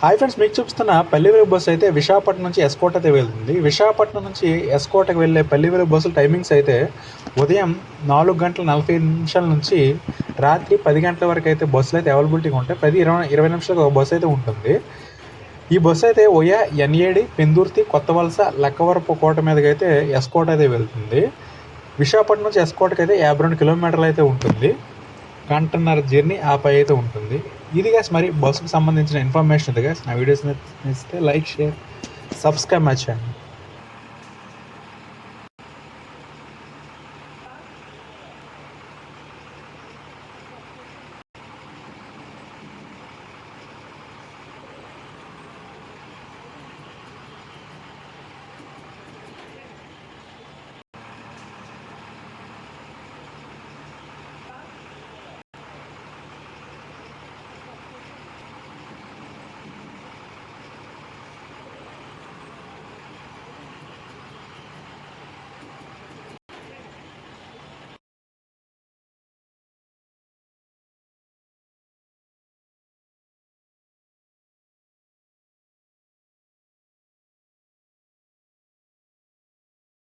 Hi friends, మీకు చూపిస్తున్న పల్లి వెలుగు బస్సు అయితే విశాఖపట్నం నుంచి ఎస్కోట్ అయితే వెళ్తుంది. విశాఖపట్నం నుంచి ఎస్కోట్కి వెళ్ళే పల్లి వెలుగు బస్సుల టైమింగ్స్ అయితే ఉదయం 4:40 నుంచి రాత్రి 10 గంటల వరకు అయితే బస్సులు అయితే అవైలబిలిటీగా ఉంటాయి. 10-20 నిమిషాలకు ఒక బస్సు అయితే ఉంటుంది. ఈ బస్సు అయితే ఓయా ఎన్ఏడి, పెందుర్తి, కొత్త వలస, లక్కవరపు కోట మీదకి అయితే ఎస్కోట్ అయితే వెళ్తుంది. విశాఖపట్నం నుంచి ఎస్కోట్కి అయితే 52 కిలోమీటర్లు అయితే ఉంటుంది. గంటన్నర జర్నీ ఆపై అయితే ఉంటుంది. ఇది గాస్ మరి బస్సుకు సంబంధించిన ఇన్ఫర్మేషన్ ఇది గాస్. నా వీడియోస్ నచ్చితే like, share, subscribe my channel.